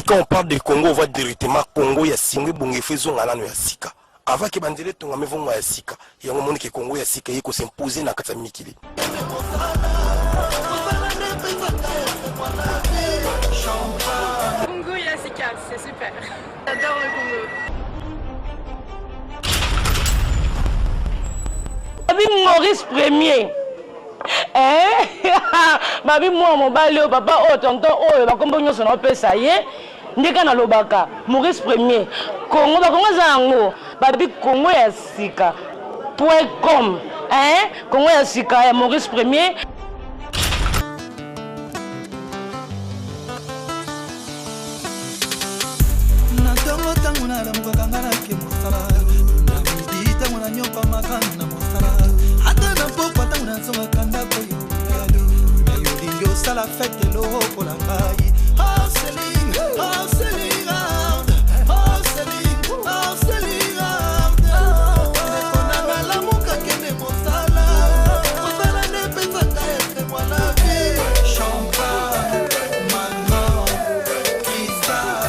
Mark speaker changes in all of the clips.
Speaker 1: quand on parle de Congo, on voit directement Congo, il y a Singwe, Bongefezo, Ngalano, ya Sika. Avant que Bandele Tonga me vonga ya Sika, il y a un moment que Congo ya Sika, il faut s'imposer dans Katsa Mikili.
Speaker 2: Congo ya Sika, c'est super. J'adore le Congo.
Speaker 3: Maurice Premier. Babi moi mon balé papa oh tonton oh ba kombo nyoso na pesa ye ndeka na lobaka Maurice Premier Congo ba Congo zango babi Congo ya sika.com Congo ya sika ya Maurice Premier.
Speaker 4: Na tongo tango na la mukakangana ke mosala na bidi tango na nyopa makana na mosala ata na pokwa tango na songa kanda ko yo na yo dingo sala fete lo ko la ngai hustling hustling out hustling hustling out na la mukakene mosala mosala ne pesa ta este moi la vie champagne maintenant cristal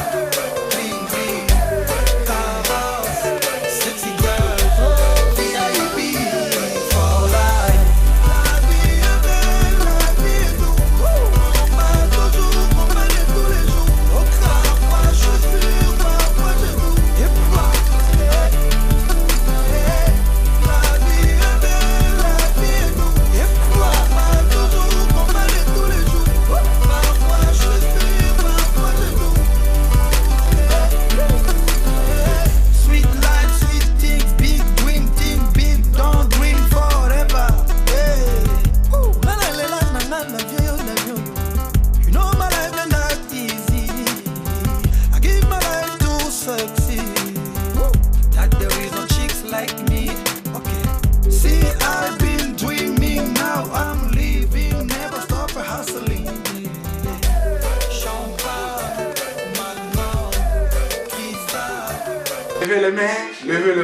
Speaker 5: Levez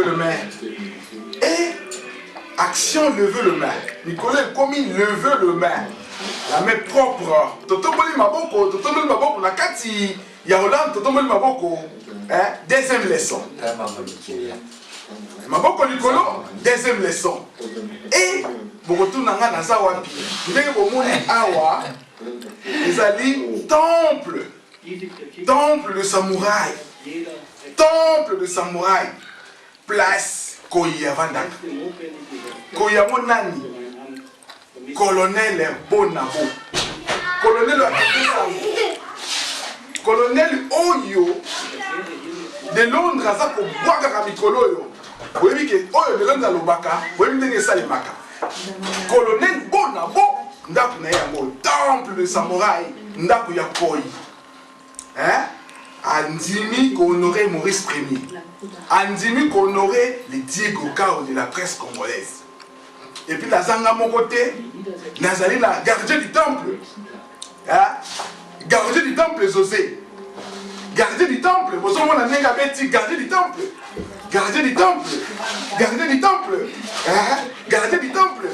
Speaker 5: le main. Et action, levez le main. Nicolas Komi, levez le main. La main propre. Totomoli maboko, na kati ya Hollande, totomoli maboko. Deuxième leçon. Maboko Nicolo, deuxième leçon. Et Bogotou nanga naza wapi. Ndenge bomoni awa. Ezali temple de samouraï. Temple de samouraï. Place Koya Vandaka. Koya Monani. Colonel Bonabo. Colonel Oyo. De Londres, ça pour boire à Mikolo. Vous voyez que Oyo de Londres à Lobaka. Vous voyez que ça les maka. Colonel Bonabo. Ndaku na yango. Temple de samouraï. Ndaku ya Koyi. Andimi qu'honorer Maurice Premier. Andimi qu'honorer les Diego Cao de la presse congolaise. Et puis la Zanga mon côté, Nazali la gardien du temple. Gardien du temple José. Gardien du temple. Vous avez un nègre bêti, gardien du temple. Gardien du temple. Gardien du temple. Gardien du temple.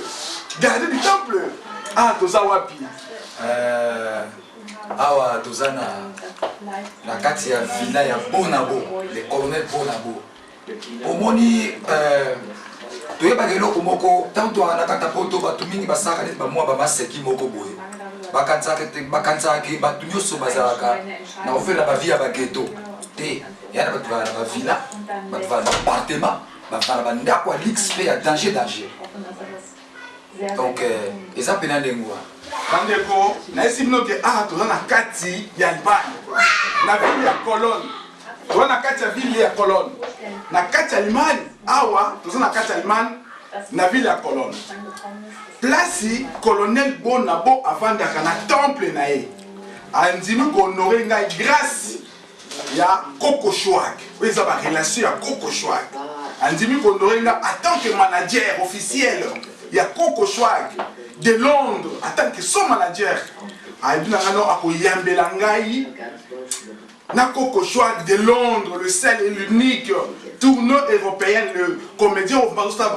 Speaker 5: Gardien du temple. Ah, Toza Wapi.
Speaker 6: Awa Tozana la kati ya villa ya Bonabo, le colonel Bonabo. Omoni toyeba kelo komoko tanto ana kata poto batu mingi basaka net ba mwa ba maseki moko boye. Bakanza ke batu nyoso bazalaka na ofela ba via ba ghetto. Te yana batu ba villa, batu ba appartement, ba ndako ya luxe pe ya danger. Donc eza pena lengwa.
Speaker 5: Bandeko, na esi bino ke toza na kati ya Allemagne. Na ville ya Cologne. Toza na kati ya ville ya Cologne. Na kati ya Allemagne, awa toza na kati ya Allemagne na ville ya Cologne. Place colonel Bonabo avandaka na temple na ye. Andimi kohonorer ngai grâce ya Coco Chouag. Oyo eza ba relation ya Coco Chouag. Andimi kohonorer ngai en tant que manager officiel ya Coco Chouag de Londres en tant que son manager. Andimi ngano akoyambela ngai na Coco Chouag de Londres, le seul et l'unique tournoi européen, le comédien au Barcelone,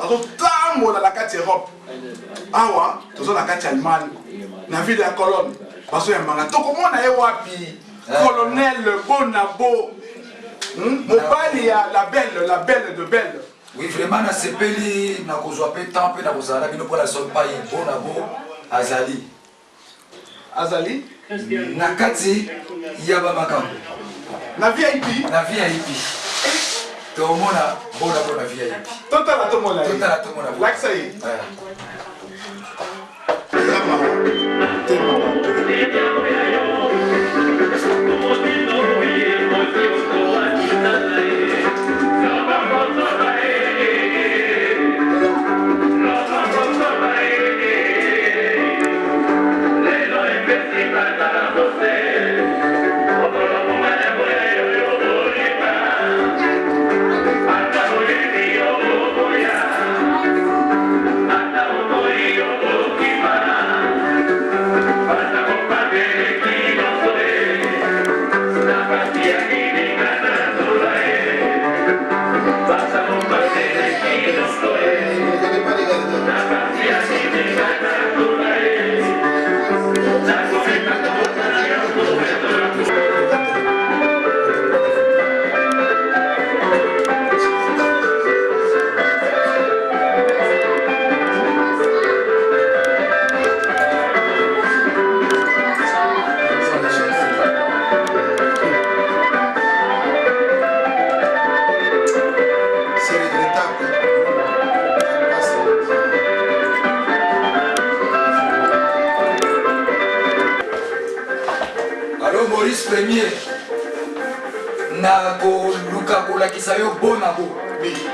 Speaker 5: dans la carte Europe. Awa, tous la carte Allemagne, na ville de Cologne, parce que yambanga. Donc comment on a wapi colonel Bonabo. Mobali ya la belle de belle.
Speaker 6: Oui, vraiment, na sepeli, na kozwa pe temps, pe na kozala, bino pour la sol pa yi Bonabo, Azali.
Speaker 5: Azali?
Speaker 6: Na kati, yaba makambo.
Speaker 5: Na VIP?
Speaker 6: Na VIP. Tomona, Bonabo na VIP.
Speaker 5: Totala tomona.
Speaker 6: Totala tomona.
Speaker 5: Like ça y est.
Speaker 6: Maurice Premier na ko luka ko la kisayo Bonabo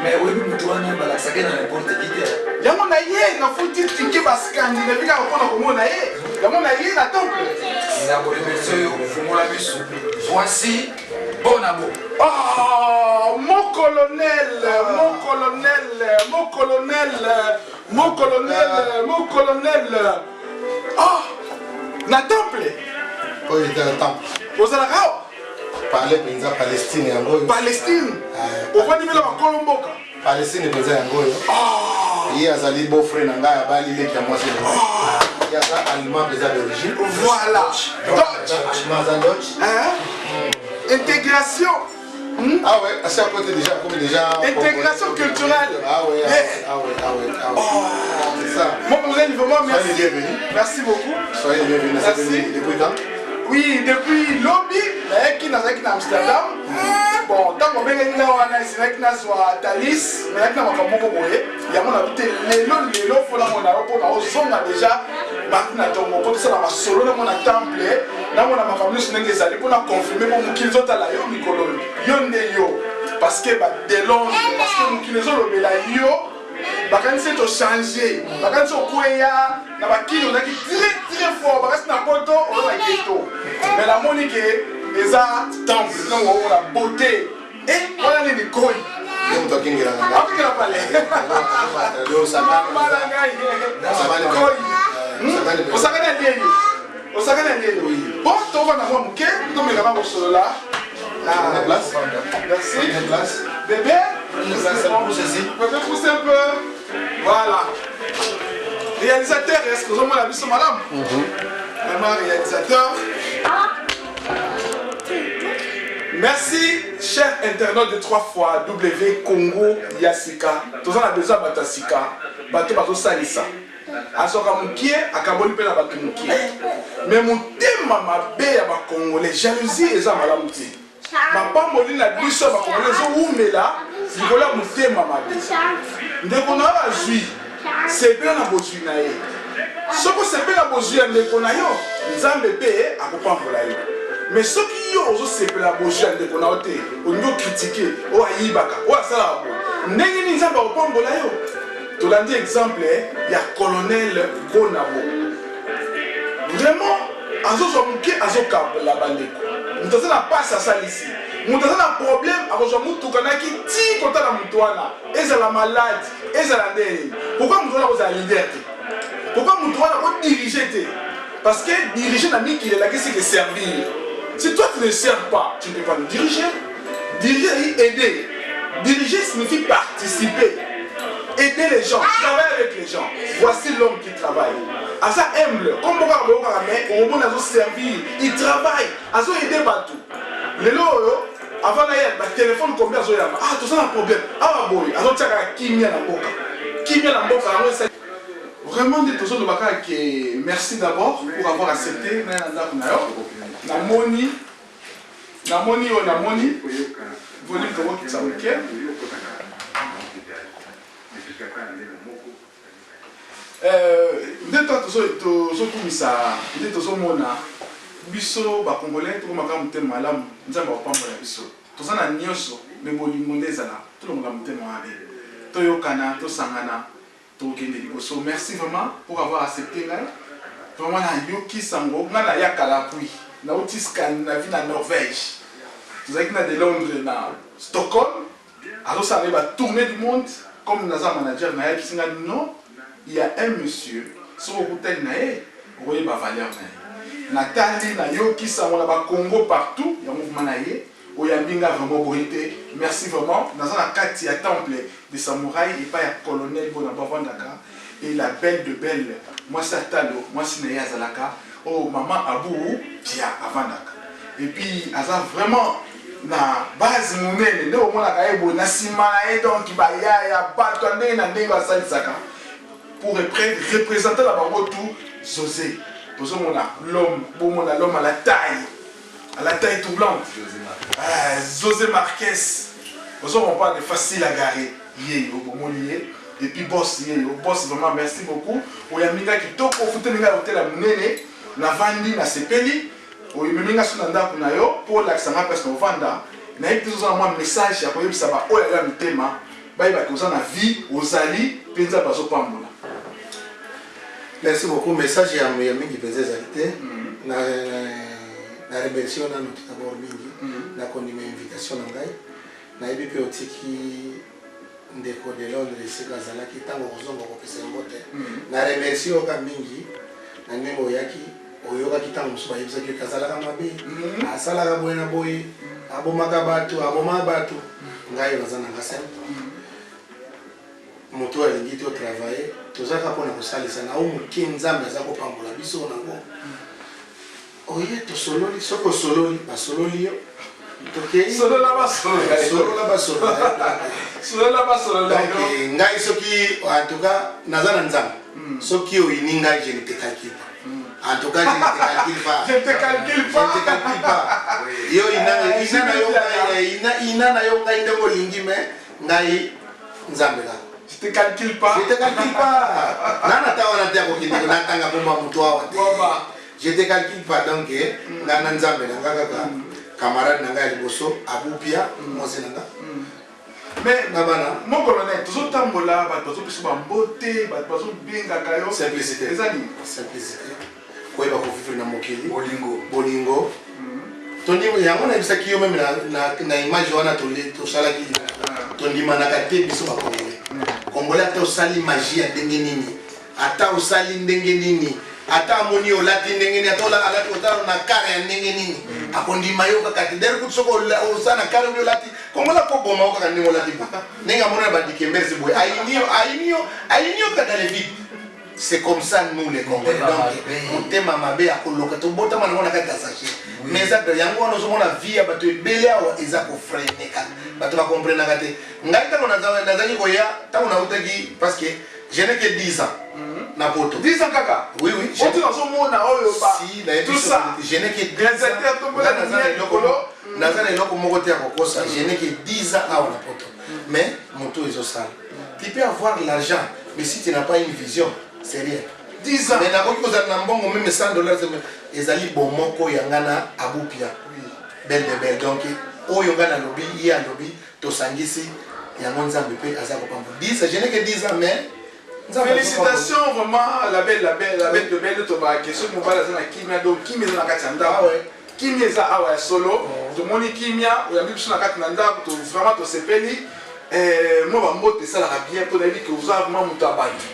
Speaker 6: mais oui mutu wana balakisaka na n'importe qui te
Speaker 5: yango na ye na futi tike baskandi na bika ko komona ye yango na ye na temple
Speaker 6: na ko remercier fungola biso voici Bonabo.
Speaker 5: Oh mon colonel oh na temple.
Speaker 7: Oh, il était un temple.
Speaker 5: Vous allez là?
Speaker 7: Parler penza Palestine yango.
Speaker 5: Palestine. Pourquoi tu veux la Colomboka?
Speaker 7: Palestine penza yango. Ah. Il y a Zali beau frère nanga ya bali le kia moi c'est. Il y a ça allemand penza d'origine.
Speaker 5: Voilà. Dutch. Hein? Intégration.
Speaker 7: Ah ouais, à chaque côté déjà comme déjà.
Speaker 5: Intégration culturelle.
Speaker 7: Ah ouais. C'est ça.
Speaker 5: Mon cousin, vraiment merci.
Speaker 7: Soyez bienvenue.
Speaker 5: Merci beaucoup.
Speaker 7: Soyez bienvenue.
Speaker 5: Merci.
Speaker 7: Depuis quand?
Speaker 5: Oui, depuis lobby, qui n'a pas Amsterdam. Bon, tant qu'on vient là, on a essayé de Thalys, mais là, on a il y a mon habité. Les lots, il faut la monnaie. On a déjà maintenant, on peut faire un solo dans mon temple. Là, on a ma famille, c'est pour confirmer mon qu'ils ont à la yo, Nicolo. Yo, parce que de Londres, parce que mon qu'ils ont la yo. Bakanisi to changer, bakanisi okoya na bakili on a qui très fort, bakanisi na poto on a ghetto. Mais la monique eza temple, non on la beauté. Et voilà les koi.
Speaker 7: On talking là.
Speaker 5: Avec la palais.
Speaker 7: Yo ça va.
Speaker 5: Ça va les koi. On s'arrête à lier. On s'arrête à lier. Bon, toi on va voir muké, donc mais là on solo là.
Speaker 7: La place.
Speaker 5: Merci.
Speaker 7: La place.
Speaker 5: Bébé. Bébé pousse un peu. Voilà. Réalisateur, est-ce que vous avez vu ce madame? Vraiment réalisateur. Merci, chers internautes de 3 fois W Congo Yasika. Tous on a besoin de Batasika. Bato bato salisa. Asoka mukie, akaboli pe na bato mukie. Mais mon thème mabe ya ba Congolais, jalousie eza malamu te. Papa Molina biso ba Congolais zo umela, likola mutema mabe. Ndeko na bazui, sepela na bozui na ye. Soko sepela bozui ya ndeko na yo, Nzambe pe akopambola yo. Mais ce qui yo ozo sepela bozui ya ndeko na yo te, ondo critiquer, o ayibaka, o asala bo. Ndenge ni Nzambe akopambola yo. Tolandi exemple ya colonel Bonabo. Vraiment, azo muke azo kabla bandeko. Mutaza na passe à ça ici. Mutaza na problème azo mutuka na ki ti kota na mutwana. Ezala malade, ezala ndeni. Pourquoi mutwana ko za leader te? Pourquoi mutwana ko diriger te? Parce que diriger na miki il est là que c'est servir. Si toi tu ne sers pas, tu ne peux pas nous diriger. Diriger aider. Diriger signifie participer. Aider les gens, travailler avec les gens. Voici l'homme qui travaille. asa humble comme boka boka mais au bon azo servir il travaille azo aider batou lelo oyo avant na ya ba téléphone combien azo yama ah tout ça un problème ah boy azo tchaka kimia na mboka ça vraiment dit toujours le baka que merci d'abord pour avoir accepté na moni volume comment qui ça week-end nde tozokumisa nde tozomona biso bacongolais tokomaka motema malamu nzambe akopambola biso toza na nyonso me bolingo nde ezala tolongola motema mabe toyokana tosangana tokende liboso merci vraiment pour avoir accepté ngai vraiment nayokisa ngo ngai nayakala pui nauti Scandinavie na Norvège tozalaki na de Londres na Stockholm azosala batournée du monde comme naza manager nayakisi ngai non il y a un monsieur sur le hôtel naé voyez ba valeur naé natali na yokisa mona ba Congo partout il y a mouvement naé oyambinga vraiment boité merci vraiment dans un kati ya temple de samouraï et pas ya colonel bona bavandaka et la belle de belle moi ça talo moi sinaye azalaka oh maman abou tia avandaka et puis aza vraiment na base monene nde omonaka ebo na sima na ye donc ba ya bato ndenge na ndenge asalisaka pour représenter la bango tout José l'homme à la taille troublante José Marquez on parle de facile à garer et puis boss vraiment merci beaucoup oyaminga kitoko futeninga hotel la munene na vandi na sepeli oyiminga sunanda kuna yo pour l'accent parce qu'on vanda na epizo un message ya koyebisa ba oya ya mitema ba koza na vie ozali penza bazo pambola.
Speaker 7: Merci beaucoup. Message ya mingi peze zalité na remercier na notre d'abord mingi na kondima invitation na ngai na ebi pe otiki ndeko de Londres sika zala ki tango kozongo ko pesa mbote na remercier oka mingi na nembo yaki oyoka ki tango musuba yebisa ki kazala kama be asala ka boyena boy abomaka batu ngai bazana ngasa moto alingi to travailler tozaka pona kosalisa na umuki nzambe aza kopambola biso nango oye tosololi soko sololi basololi yo toke
Speaker 5: solola basolola
Speaker 7: ngai soki en tout cas nazana nzambe soki oyini ngai je ne te calcule pas en tout cas je ne te calcule pas yo ina na yo ngai ndeko lingi me ngai nzambe la
Speaker 5: je te calcule pas.
Speaker 7: Nana tawana teko kiniko natanga bomba mutu awa. Je te calcule pas donc nana nzambe nanga kaka camarade nanga liboso abupia mosi nanga.
Speaker 5: Mais nabana mon colonel toujours tambola ba bazo biso ba mbote ba bazo benga kayo
Speaker 7: simplicité.
Speaker 5: Ezali
Speaker 7: simplicité. Ko eba ko vivre na mokili bolingo. Toni yango na bisaki yo même na image wana to sala ki tondi manaka te biso ba Congolais. Congolais ata osali magie ya ndenge nini ata osali ndenge nini ata amoni olati ndenge nini ata olati otala na kare ya ndenge nini akondima yo kaka te der kutsoko osana na kare olati Congolais ko boma okaka ndenge olati buka ndenge amona ba dikembere boy ayinio kaka le vite c'est comme ça nous les Congolais donc on tema mabe akoloka to bota mana ngona kaka sachet mais ça de yango ono zomona vie ya bato ebele awa eza ko freiner kaka bato ba comprendre kate ngai tango nazali koya tango na utaki parce que je n'ai que 10 ans na poto
Speaker 5: 10 ans kaka
Speaker 7: oui
Speaker 5: on dit dans son monde oyo ba
Speaker 7: si
Speaker 5: tout ça
Speaker 7: je n'ai que 10
Speaker 5: ans
Speaker 7: nazana eloko moko te akokosa je n'ai que 10 ans awa na poto mais moto ezosala tu peux avoir l'argent mais si tu n'as pas une vision c'est rien 10 ans mais na koki kozala na mbongo même $100 ezali bomoko yangana abupia belle de belle donc oyo ngana lobi ya lobi to sangisi yango nzambe pe aza kopamba 10 je n'ai que 10 ans mais
Speaker 5: félicitations vraiment la belle de belle to ba question mo bala za na kimia donc kimia za na katanda kimia za awa solo to moni kimia oyambi biso na katanda ndako to vraiment to sepeli mo ba mbote sala bien to na bi que vous avez vraiment mutabatu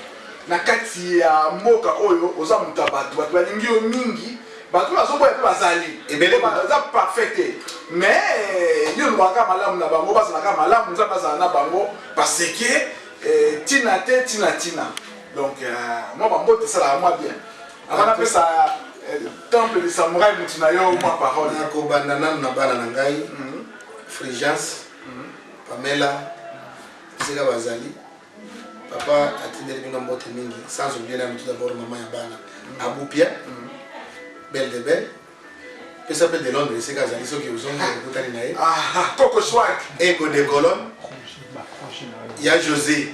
Speaker 5: na kati ya mboka oyo oza mutabatu batu balingi yo mingi batu bazoboya pe bazali ebele baza parfait mais yo lwaka malamu na bango bazalaka malamu nzambe azala na bango parce que tina donc moi bambote esalaka mwa bien On appelle ça temple de samouraï Moutunayo ou ma parole.
Speaker 7: Nakobandana na bana na ngai. Frigence. Pamela. Sega Bazali. Papa atindeli binga mbote mingi. Sans oublier la tout d'abord maman ya bana. Aboupia. Belle de belle. Et ça peut de Londres, c'est Bazali ceux qui vous ont écouté nae.
Speaker 5: Ah, Coco Swag.
Speaker 7: Ego de Colonne. Il y a José.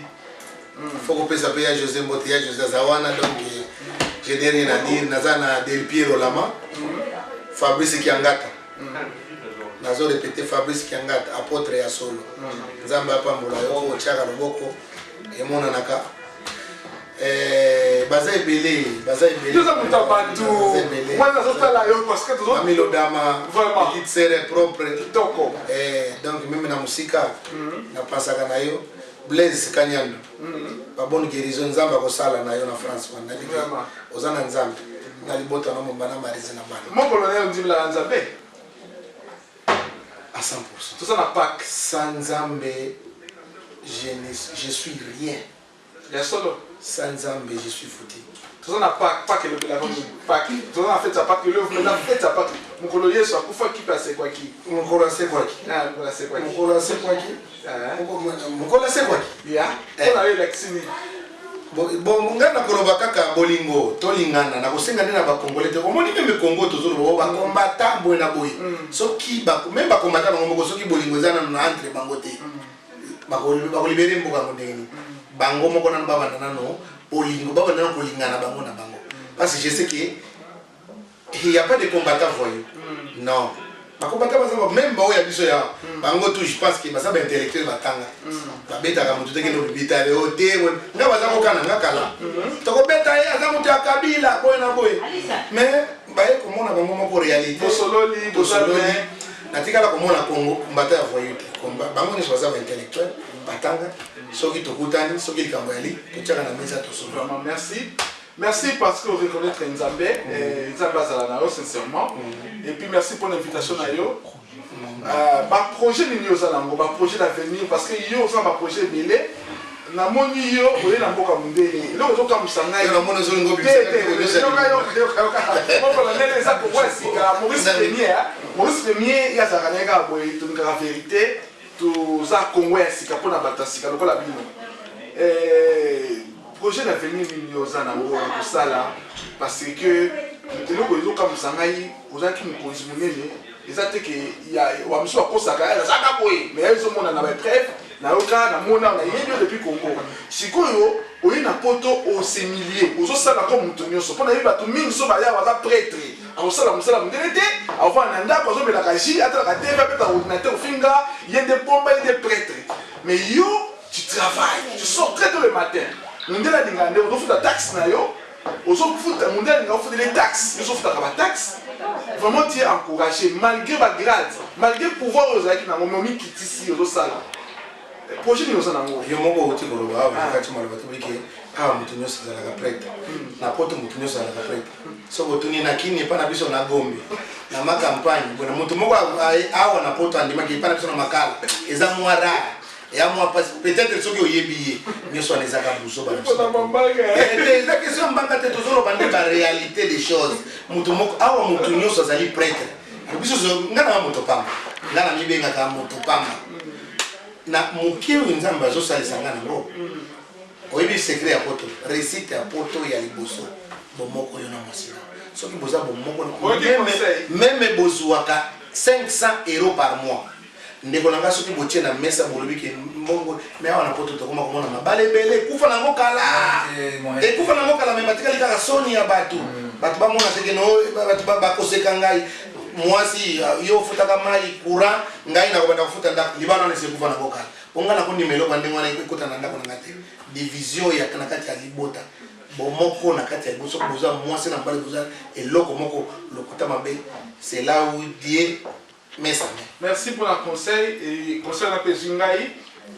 Speaker 7: Faut qu'on puisse appeler José Mbote, il y a José Zawana donc je n'ai rien à dire. Nazana Del Piero Lama. Fabrice Kiangata. Nazo répété Fabrice Kiangata, apôtre ya solo. Nzamba pambola yo chaka loboko et mon anaka. Baza ebele.
Speaker 5: Nous avons tabatu. Moi nazo tala yo parce que tous autres
Speaker 7: Amilo dama
Speaker 5: vraiment
Speaker 7: petite sœur propre.
Speaker 5: Donc
Speaker 7: même na musika na pasaka na yo Blaise Kanyando. Ba bonne guérison nzamba ko sala na yo na France wana ndi. Ozana nzamba. Na libota na mbana marize na bana.
Speaker 5: Mon colonel dit la nzambe.
Speaker 7: À 100%.
Speaker 5: Tout ça n'a pas
Speaker 7: Sans Nzambe, je suis rien.
Speaker 5: il y a solo.
Speaker 7: Sans Nzambe, je suis foutu.
Speaker 5: Tout ça n'a pas que le Pâques. Tout ça n'a fait ça pas que l'œuvre, mais fait ça pas. Mon colonel soit pour faire qui passe quoi qui.
Speaker 7: Mon cola c'est quoi qui?
Speaker 5: Ah, mon colonel c'est quoi qui?
Speaker 7: Mon cola c'est quoi qui? Mon cola c'est quoi qui?
Speaker 5: Ya. On a eu l'exini.
Speaker 7: Bon ngana koloba kaka bolingo tolingana na kosenga ndena ba congolais te omoni meme Congo tozolo ba combattant boy na boy soki ba même ba combattant bango soki bolingo zana na entre bango te ba ko libérer mboka mondeni bango moko na baba nano bolingo baba nano kolingana bango na bango parce que je sais que il y a pas de combattants voyous non ba combattants même ba oya biso ya bango tout je pense que ba ça ba intellectuel batanga ba beta ka mutu teke no bibita le hote nga ba za ko kana nga kala to ko beta ya za mutu akabila boy na boy mais ba e ko mona bango moko réalité
Speaker 5: Bosololi, Bosololi
Speaker 7: natika la ko mona Congo combattant ya voyou bango ni so za ba intellectuel batanga soki tokutani soki likambo yali tochaka na mesa to so
Speaker 5: vraiment merci. Merci parce que vous reconnaissez Nzambe et Nzambe Azalanao sincèrement. Et puis merci pour l'invitation à yo. Projet de Nyozalango, projet d'avenir parce que yo ça va projet belé. Na moni yo oye na mboka mundele. Lo zo ka musanga yo
Speaker 7: na moni zo ngo bi.
Speaker 5: Maurice Premier ya zakaneka boye tunika vérité tout ça Congolais sika pona batasika lokola bino. Projet d'avenir Nyoza na Sala parce que eloko ezoka musangai ozaki mukonzi munene ezate ke ya wa miso akosaka ya zaka boye mais ezo mona na ba trêve na yoka na mona na yeyo depuis Congo sikoyo oyi na poto au semilier ozo sala comme muto nyonso pona yeba to mingi so ba ya waza prêtre awosala musala mundele te avant na ndako azo mela kaji atala ka teva peta ordinateur finga yende pomba yende prêtre mais yo tu travailles tu sors très tôt le matin mundela dingande ozo futa taxe na yo ozo futa mundela dinga futa les taxes ozo futa ba taxe vraiment tu es encouragé malgré ba grade malgré pouvoir ozaki na momi kitisi ozo sala projet ni ozana ngo
Speaker 7: yo moko uti ko ba wakati mara batubike hawa mtu nyosa za la prêtre na poto mtu nyosa za la prêtre so botuni na kini pa na biso na gombe na makampani bona mtu moko awa na poto andima ki pa na biso na makala eza mwara ya moi peut-être ceux qui ont yébié mieux soit les akabuso ba c'est la question mbanga te tozolo bande ba réalité des choses mutu moko awa mutu nyosa za li prêtre biso ngana mutu pamba ngana mibenga ka mutu pamba na mukiwi nzamba zo salisa ngana ngo oyebi secret ya poto récite ya poto ya liboso bomoko yo na masina soki boza bomoko même bozuaka 500 € par mois ndeko nanga soki botie na mesa bolobi ke mbongo mais awa na poto to koma komona mabale bele kufa na ngokala e kufa na ngokala mais batikali kaka soni ya batu batu ba mona seke no batu ba koseka ngai mwasi yo futaka mai courant ngai na kobanda kufuta ndako libana ne se kufa na ngokala onga na kundi melo bande ngwana ikota na ndako na ngate division ya kana kati ya libota bomoko na kati ya boso boza mwasi na mbale boza eloko moko lokuta mabe c'est là où Dieu.
Speaker 5: Merci pour le conseil et conseil na pezingai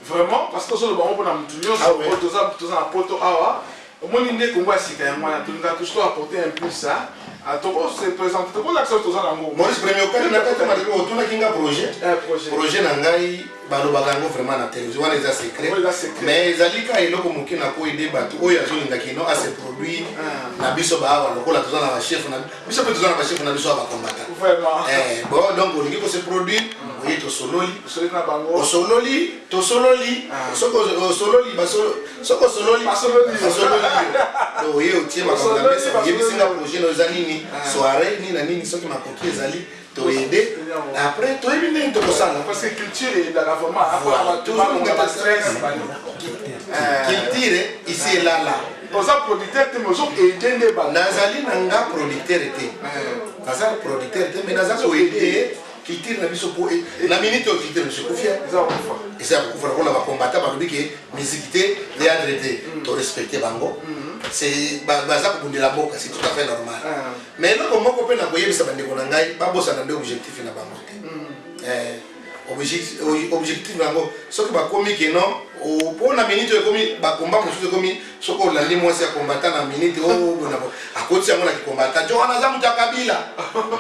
Speaker 5: vraiment parce que sur le bon pour na mutunyo sur tout ça na poto awa omoni nde Congo asika ya mwana tunga toujours apporter un plus ça se présente l'action tous en
Speaker 7: Maurice Premier okati na kati madiko otuna kinga projet na ngai balobaka yango vraiment na télévision wana eza secret mais ezalika eloko moke na ko ide bato oyo azolinga kino a se produit na biso bawa lokola toza na ba chef na biso pe toza na ba chef na biso ba combattant vraiment bon donc olingi ko se produit oyi to sololi
Speaker 5: na bango
Speaker 7: to sololi soko sololi soko sololi do ye otie makambo na mesa yebisinga projet no za nini soirée ni na nini soki makoki ezali to aider après to ebine to kosala
Speaker 5: parce que culture est dans la vraiment après toujours on stress
Speaker 7: culture ici et là
Speaker 5: oza producteur te mozo aider ne ba
Speaker 7: nazali nanga producteur te nazali producteur te mais nazali ko aider culture na biso po na minute au culture monsieur Kofia et ça pour faire la combattre ba biki musique te théâtre te to respecter bango c'est baza ko bundela mboka c'est tout à fait normal mais là comme ko pe na ko yebisa bande ko na ngai ba bossa na nde objectif na bango te objectif bango soki ba komi ke non o pona minute ko mi ba combat mususu ko mi soko la limo ya combattant na minute o bona akoti yango na ki combattant jo wana za mutakabila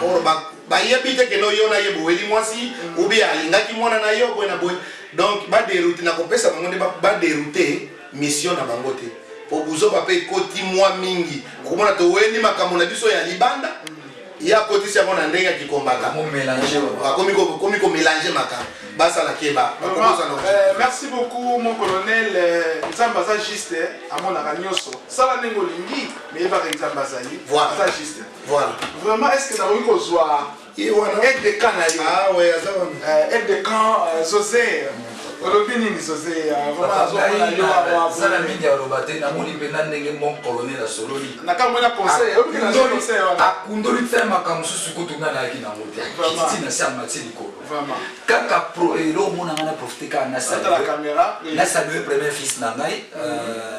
Speaker 7: or ba yebite ke no yona yebo weli mwasi ubi alingaki mwana na yo bona boy donc ba dérouter na kopesa bango nde ba dérouter mission na bango te po buzo ba pe koti mwa mingi komona to weni makambo na biso ya libanda ya koti sia mona ndenge ki kombaka
Speaker 6: mo mélanger
Speaker 7: komi ko mélanger makambo basa la keba
Speaker 5: merci beaucoup mon colonel Nzambaza juste à mon aranyoso sala nengo lingi mais ba Nzambazali
Speaker 7: voilà
Speaker 5: juste
Speaker 7: voilà
Speaker 5: vraiment est-ce que na oui ko zwa aide de camp na yo
Speaker 7: ah ouais azawa
Speaker 5: aide de camp José olobini ni José vraiment
Speaker 6: zala mingi ya lobate na moni pena ndenge mon colonel a sololi
Speaker 5: na ka mona conseil obi na conseil wana
Speaker 6: akundoli te makambo susu ko tunga na yaki na mote kiti na sa matili ko
Speaker 5: vraiment
Speaker 6: kaka pro elo mona ngana profiter ka na sa
Speaker 5: la caméra
Speaker 6: na saluer premier fils na ngai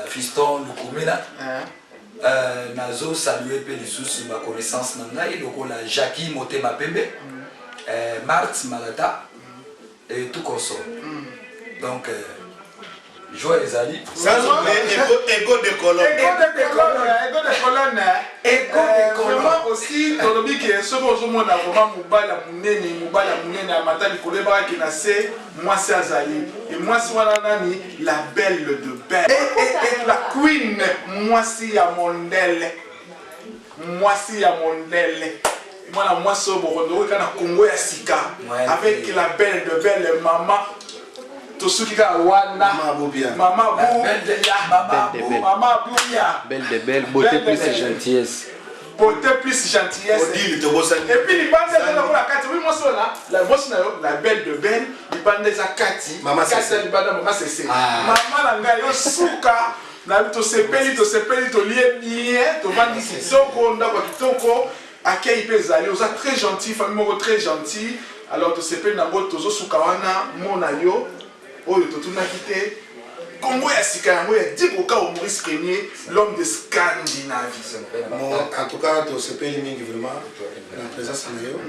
Speaker 6: fiston Lukumela nazo saluer pe lisusu ba connaissance na ngai lokola Jackie Motema Pembe Marthe Malata et tout consort donc joie les alliés
Speaker 7: ça ego de colonne
Speaker 5: vraiment aussi tolobi ke soko ozomona vraiment mobala munene amatali koleba ki na se mwasi azali et mwasi wana nani la belle de belle et la queen mwasi ya mondele mwana mwasi oyo bokondo kana Congo ya sika avec la belle de belle maman tosuki ka wana maman Bouya
Speaker 8: belle de belle beauté plus gentillesse
Speaker 5: et puis les bandes de la carte oui moi là la bosse la belle de belle les bandes de Kati
Speaker 7: maman
Speaker 5: c'est les bandes maman c'est maman la nga yo suka na to sepeli to lié bien to bandi kitoko ndako kitoko akei pezali oza très gentil famille moko très gentil alors to sepeli na ngo tozo suka wana mona yo oyo to tunaki te Congo ya sika yango ya dikoka au Maurice Premier l'homme de Scandinavie
Speaker 7: en tout cas to sepeli mingi vraiment la présence na yo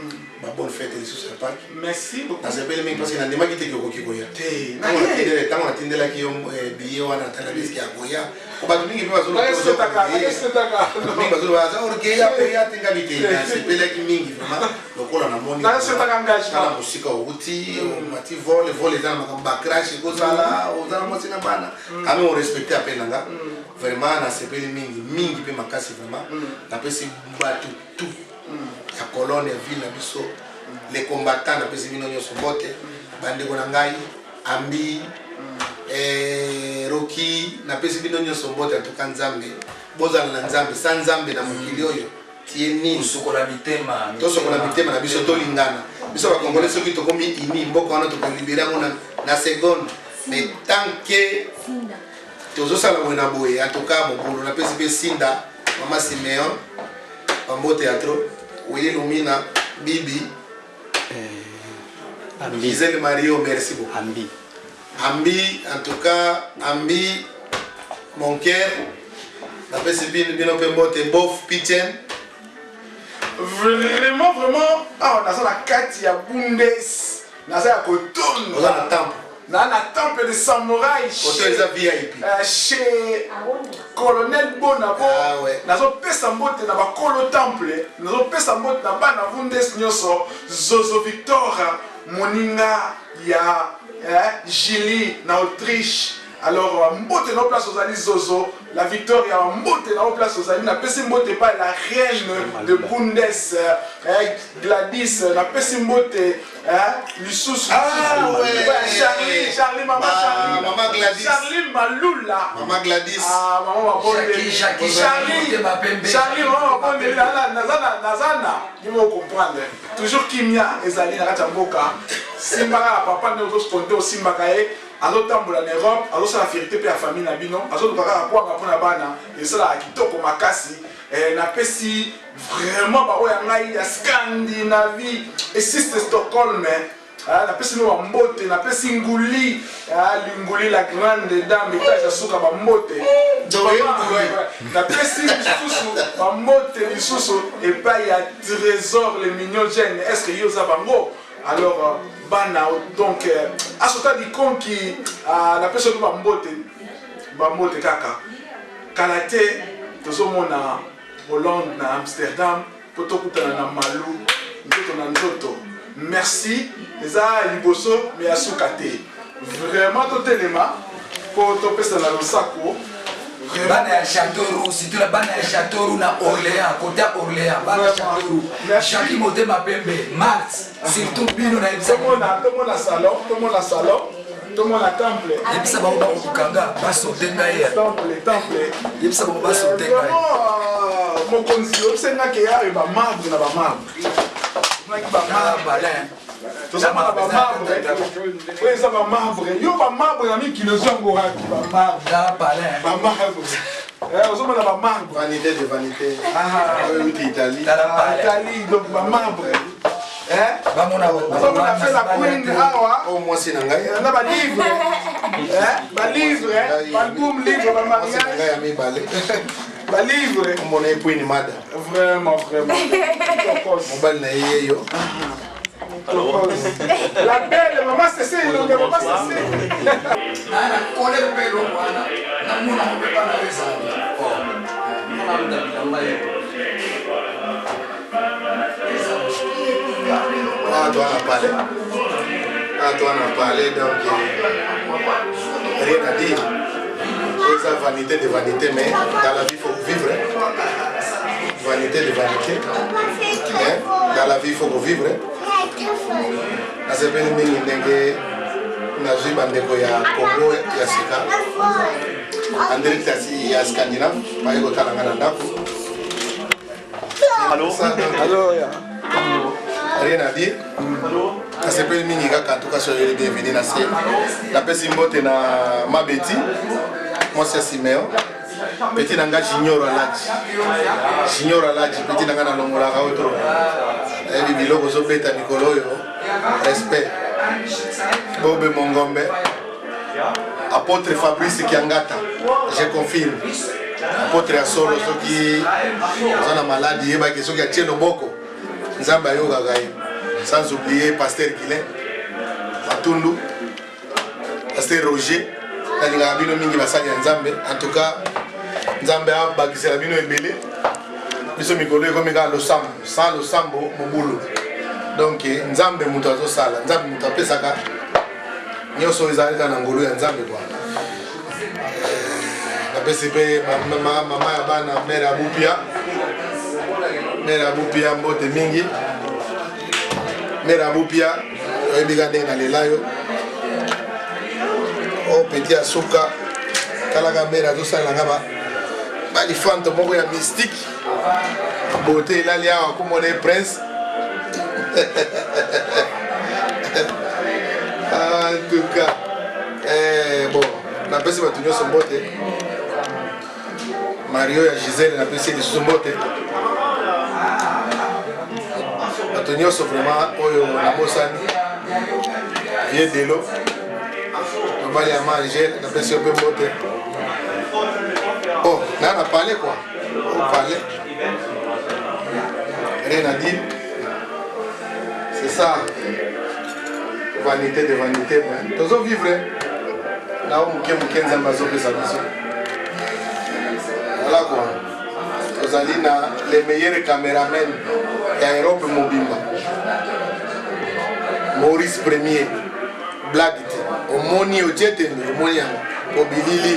Speaker 7: ba bonne fête les sous Pâques
Speaker 5: merci beaucoup
Speaker 7: na sepeli mingi parce que na ndemaki te koki koya
Speaker 5: te
Speaker 7: na tindele tango na tindela ki yo biye wana tala biski ya koya ko ba mingi pe bazolo mingi bazolo baza orgeya pe ya tinga bite na sepeli ki mingi vraiment lokola na moni
Speaker 5: na se taka engagement
Speaker 7: na musika uti mati vol dans ma crash ko sala o dans mo sina bana kami on respecter appel nanga vraiment na sepeli mingi pe makasi vraiment na pesi batu tout ya colonne ya ville na biso les combattants na pesi bino nyoso bote bande ko na ngai ambi Rocky na pesi bino nyoso bote atuka nzambe bozala na nzambe sans nzambe na mokili oyo tieni
Speaker 6: sokola mitema
Speaker 7: na biso tolingana biso ba congolais soki tokomi ini mboka wana tokolibera ngona na seconde mais tant que tozosala mwena boye en tout cas mobulu na pesi pe Sinda mama Simeon Pambo Théâtre Willy Lumina Bibi Gisèle Mario merci beaucoup Ambi en tout cas Ambi mon cœur na pesi bino pe mbote bof Pichen
Speaker 5: vraiment ah on a ça la carte ya Bundes na ça ya Coton
Speaker 7: on a temple
Speaker 5: dans la temple de samouraï chez colonel Bonabo. Nazo pesa mbote na ba kolo temple, nazo pesa mbote na bana vundes nyoso Zozo Victor moninga ya Gili na Autriche. Alors mbote na place aux alis Zozo, la Victoria mbote na place aux alis na pesi mbote pas la reine de Bundes Gladys na pesi mbote Lisusu Charlie maman Gladys Charlie Malula
Speaker 7: maman Gladys
Speaker 5: maman Charlie maman bonde nazana il faut comprendre toujours kimia ezali na kati mboka simbaka papa ne ozo sponde aussi mbakae azotambola na Europe azosala fierté pe ya famille na bino azolukaka kwanga mpona bana esalaka kitoko makasi na pesi vraiment bao ya ngai ya Scandinavie esiste Stockholm na pesi no bambote na pesi nguli linguli la grande dame etage ya suka bambote na pesi lisusu bambote lisusu epai ya trésor le mignon jeune est-ce que yo oza bango alors bana donc asota di konki na peso to bambote kaka kala te tozomona Hollande na Amsterdam poto kutana na malu nzoto na nzoto merci eza liboso mais asuka te vraiment totelema po topesa na losako
Speaker 6: bana ya Châteauroux, si tu la bana ya Châteauroux na Orléans, côté Orléans, bana ya Châteauroux, Jacques Motema Pembe, Marx, surtout bino na
Speaker 5: tout le monde a temple.
Speaker 6: Et puis ça va au Kanga, baso denga ya.
Speaker 5: Temple.
Speaker 6: Et puis ça va au baso denga.
Speaker 5: Mon conseiller, c'est là qu'il y a ba marbre na ba marbre. Na ki ba marbre. Tout ça ba marbre. Oui, ça ba marbre. Yo ba marbre na mi kilozongo raki ba marbre.
Speaker 6: Da palais.
Speaker 5: Ba marbre. Ozomona ba marbre.
Speaker 7: Vanité de vanité. Oui, Italie.
Speaker 5: Italie, donc ba marbre.
Speaker 6: Vamos
Speaker 5: na fait la queen awa.
Speaker 7: Au moins c'est nangai.
Speaker 5: Na ba livre. Ba livre, album livre ba mariage.
Speaker 7: Nangai ami balé.
Speaker 5: Ba livre.
Speaker 7: Mon queen mada.
Speaker 5: Vraiment.
Speaker 7: Mobile na yeyo.
Speaker 5: La belle maman c'est donc maman c'est.
Speaker 6: Ana kole pelo bwana. Na muna mpepa na weza. Muna mdabila
Speaker 7: Toi on a parlé donc rien à dire. C'est ça vanité de vanité, mais dans la vie il faut vivre. Vanité de vanité. Dans la vie il faut vivre. Na sepeli mingi ndenge na jiba ndeko ya Congo ya Sika. André Tassi ya Scandinave, baye ko tala ngana ndako. Allô. Rien à dire. Ça s'appelle Miniga en tout cas sur les bienvenus na C. La personne mbote na Mabeti. Moi c'est Siméon. Petit nanga Junior Aladji. Petit nanga na longola ka otro. Et biloko zo beta mikolo yo. Respect. Bobe Mongombe. Apôtre Fabrice Kiangata. Je confirme. Apôtre Asolo soki zona maladie ba ke soki atie loboko. Nzamba yoga gaye. Sans oublier Pasteur Guilin, Matundu, Pasteur Roger, Nalinga Bino Mingi Basali Nzambe. En tout cas, Nzambe a bakisé la Bino Ebele. Nous sommes Mikolo comme le Sambo, sans le Sambo, Mobulu. Donc, Nzambe Moutazo Sala, Nzambe Moutapé Saka. Nous sommes les arrêtés dans Ngolo et Nzambe. La PCP, maman Abana, mère Aboupia, Mbote Mingi. Mère Aboupia, Ebigade na Lelayo. Oh, petit Asuka, Kalaga Mère Adosa Langaba. Bali fantôme, moko ya mystique. Beauté, là, il y a comme on est prince. En tout cas, bon, on a passé ma son beauté. Mario et Gisèle, on a passé de son beauté. Antonio sont vraiment oyo na bosani vieux de l'eau on va aller à manger na pesi un peu monter oh là on a parlé quoi on parlait rien à dire c'est ça vanité de vanité. Tozo vivre. Là où Mouké Nzamba azopesa biso. Voilà quoi. Tozali na les meilleurs caméramens ya Europe mobimba. Maurice Premier. Blague te. Omoni ojeteni, omoni obilili.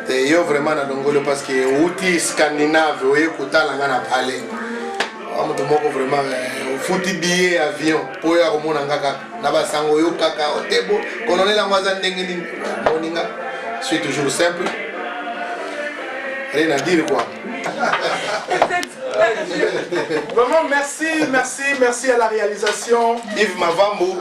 Speaker 7: Te yo vraiment na dongolo parce que outi scandinave oye kotala nga na palais. Amuto moko vraiment futi billet avion po ya komona ngaka na basango yo kaka otebo colonel amwaza ndenge nini moninga suis toujours simple rien à dire quoi.
Speaker 5: Vraiment merci à la réalisation.
Speaker 7: Yves Mavambo,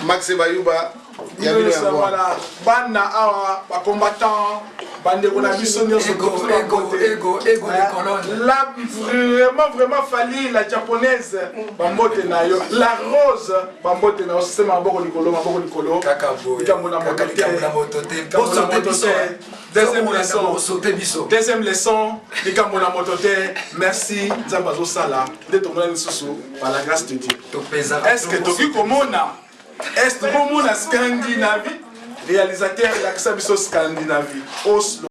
Speaker 7: Max Bayuba,
Speaker 5: voilà, bana awa ba combattant, bande ko na biso nyonso
Speaker 6: ego les colonnes.
Speaker 5: Là vraiment fallu la japonaise bambote na yo, la rose bambote na système maboko likolo
Speaker 6: kaka boy kaka motote.
Speaker 5: Deuxième leçon, likambo na motote. Merci Nzambazo Sala de ton grand soussou par la grâce de Dieu. Est-ce que tu komona? Est-ce que komona Scandinavie? Réalisateur de la Scandinavie Oslo.